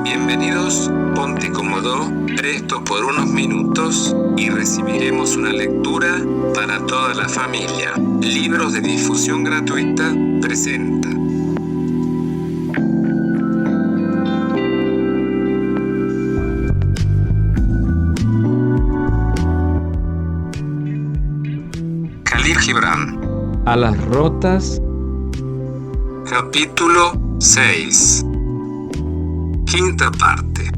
Bienvenidos, ponte cómodo, presto por unos minutos y recibiremos una lectura para toda la familia. Libros de difusión gratuita presenta. Khalil Gibran. Alas rotas. Capítulo 6. Quinta parte.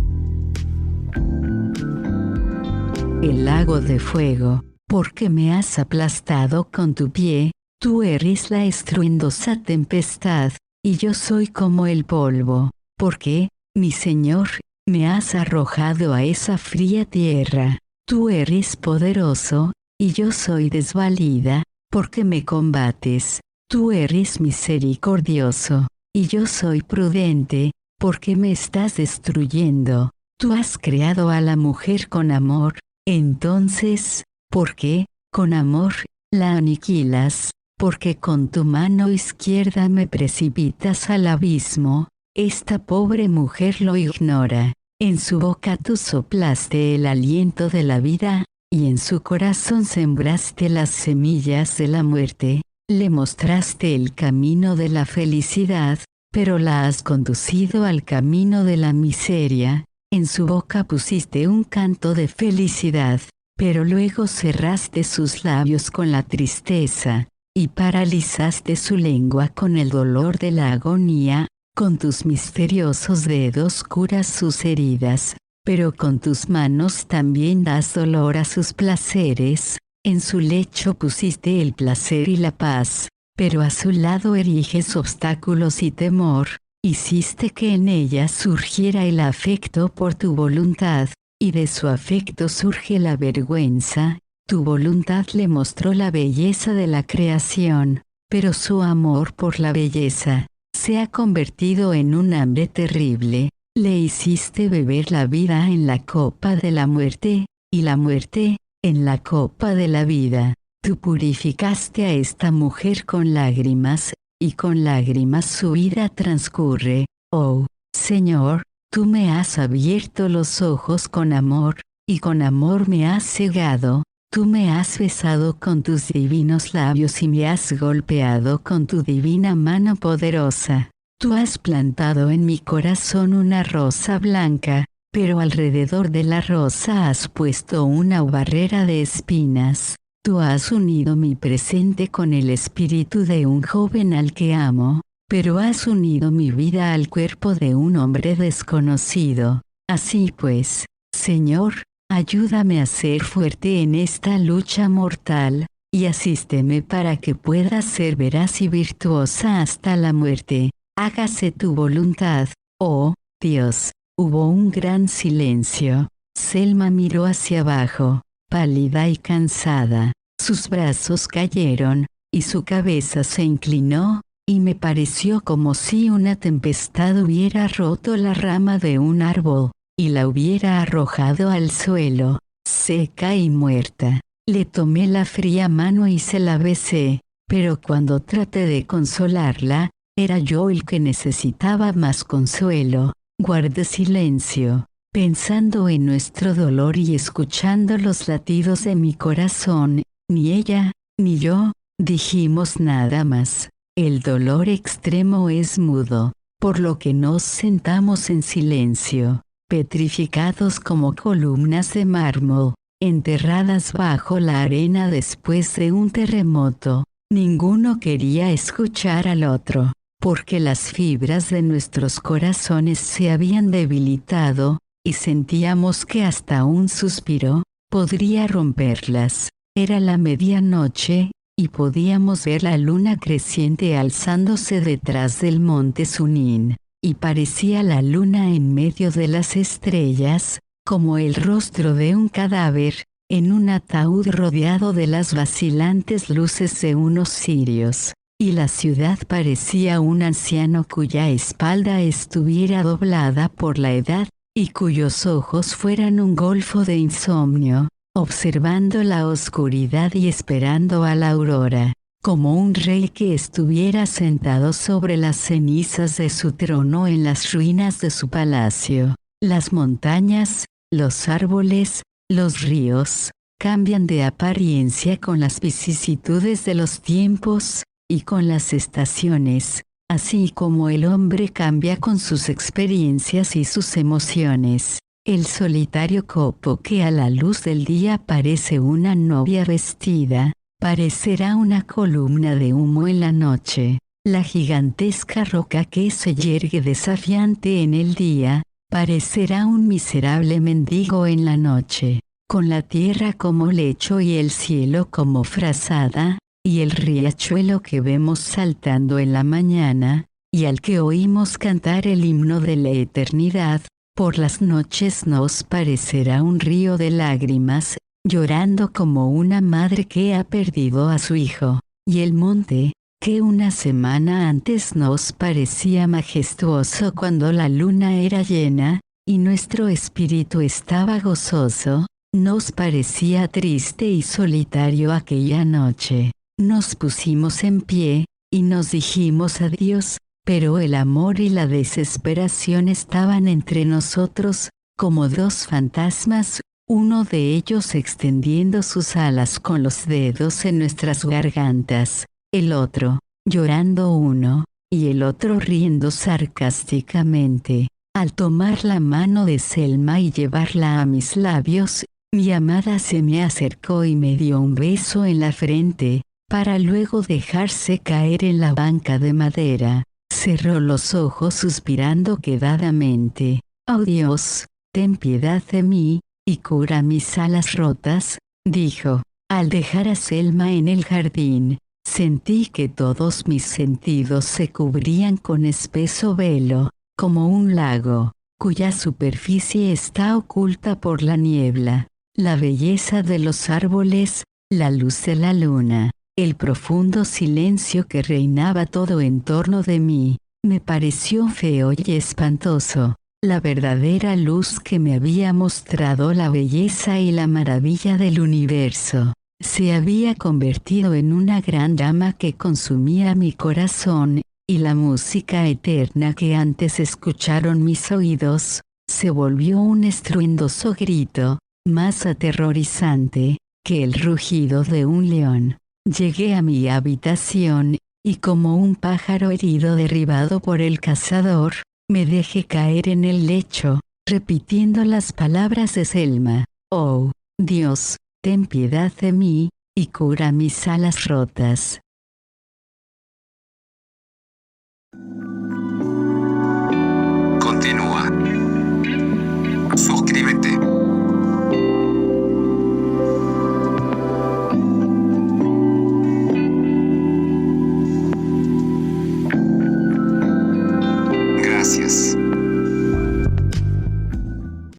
El lago de fuego, porque me has aplastado con tu pie, tú eres la estruendosa tempestad, y yo soy como el polvo, porque, mi Señor, me has arrojado a esa fría tierra, tú eres poderoso, y yo soy desvalida, porque me combates, tú eres misericordioso, y yo soy prudente, porque me estás destruyendo. Tú has creado a la mujer con amor, entonces, ¿por qué, con amor, la aniquilas? Porque con tu mano izquierda me precipitas al abismo. Esta pobre mujer lo ignora. En su boca tú soplaste el aliento de la vida, y en su corazón sembraste las semillas de la muerte. Le mostraste el camino de la felicidad, pero la has conducido al camino de la miseria. En su boca pusiste un canto de felicidad, pero luego cerraste sus labios con la tristeza, y paralizaste su lengua con el dolor de la agonía. Con tus misteriosos dedos curas sus heridas, pero con tus manos también das dolor a sus placeres. En su lecho pusiste el placer y la paz, pero a su lado eriges obstáculos y temor. Hiciste que en ella surgiera el afecto por tu voluntad, y de su afecto surge la vergüenza. Tu voluntad le mostró la belleza de la creación, pero su amor por la belleza se ha convertido en un hambre terrible. Le hiciste beber la vida en la copa de la muerte, y la muerte en la copa de la vida. Tú purificaste a esta mujer con lágrimas, y con lágrimas su vida transcurre. Oh, Señor, tú me has abierto los ojos con amor, y con amor me has cegado. Tú me has besado con tus divinos labios y me has golpeado con tu divina mano poderosa. Tú has plantado en mi corazón una rosa blanca, pero alrededor de la rosa has puesto una barrera de espinas. Tú has unido mi presente con el espíritu de un joven al que amo, pero has unido mi vida al cuerpo de un hombre desconocido. Así pues, Señor, ayúdame a ser fuerte en esta lucha mortal, y asísteme para que pueda ser veraz y virtuosa hasta la muerte. Hágase tu voluntad, oh Dios. Hubo un gran silencio. Selma miró hacia abajo, pálida y cansada. Sus brazos cayeron, y su cabeza se inclinó, y me pareció como si una tempestad hubiera roto la rama de un árbol, y la hubiera arrojado al suelo, seca y muerta. Le tomé la fría mano y se la besé, pero cuando traté de consolarla, era yo el que necesitaba más consuelo. Guardé silencio, pensando en nuestro dolor y escuchando los latidos de mi corazón. Ni ella, ni yo, dijimos nada más. El dolor extremo es mudo, por lo que nos sentamos en silencio, petrificados como columnas de mármol, enterradas bajo la arena después de un terremoto. Ninguno quería escuchar al otro, porque las fibras de nuestros corazones se habían debilitado, y sentíamos que hasta un suspiro podría romperlas. Era la medianoche, y podíamos ver la luna creciente alzándose detrás del monte Sunín, y parecía la luna en medio de las estrellas, como el rostro de un cadáver, en un ataúd rodeado de las vacilantes luces de unos cirios. Y la ciudad parecía un anciano cuya espalda estuviera doblada por la edad, y cuyos ojos fueran un golfo de insomnio, observando la oscuridad y esperando a la aurora. como un rey que estuviera sentado sobre las cenizas de su trono en las ruinas de su palacio. Las montañas, los árboles, los ríos, cambian de apariencia con las vicisitudes de los tiempos, y con las estaciones, así como el hombre cambia con sus experiencias y sus emociones. El solitario copo que a la luz del día parece una novia vestida, parecerá una columna de humo en la noche. La gigantesca roca que se yergue desafiante en el día, parecerá un miserable mendigo en la noche. Con la tierra como lecho y el cielo como frazada, y el riachuelo que vemos saltando en la mañana, y al que oímos cantar el himno de la eternidad, por las noches nos parecerá un río de lágrimas, llorando como una madre que ha perdido a su hijo. Y el monte, que una semana antes nos parecía majestuoso cuando la luna era llena, y nuestro espíritu estaba gozoso, nos parecía triste y solitario aquella noche. Nos pusimos en pie, y nos dijimos adiós, pero el amor y la desesperación estaban entre nosotros, como dos fantasmas, uno de ellos extendiendo sus alas con los dedos en nuestras gargantas, el otro, llorando uno, y el otro riendo sarcásticamente. Al tomar la mano de Selma y llevarla a mis labios, mi amada se me acercó y me dio un beso en la frente, para luego dejarse caer en la banca de madera. Cerró los ojos suspirando quedadamente. «Oh Dios, ten piedad de mí, y cura mis alas rotas», dijo. Al dejar a Selma en el jardín, sentí que todos mis sentidos se cubrían con espeso velo, como un lago, cuya superficie está oculta por la niebla. La belleza de los árboles, la luz de la luna, el profundo silencio que reinaba todo en torno de mí, me pareció feo y espantoso. La verdadera luz que me había mostrado la belleza y la maravilla del universo, se había convertido en una gran llama que consumía mi corazón, y la música eterna que antes escucharon mis oídos, se volvió un estruendoso grito, más aterrorizante que el rugido de un león. Llegué a mi habitación, y como un pájaro herido derribado por el cazador, me dejé caer en el lecho, repitiendo las palabras de Selma. «Oh, Dios, ten piedad de mí, y cura mis alas rotas».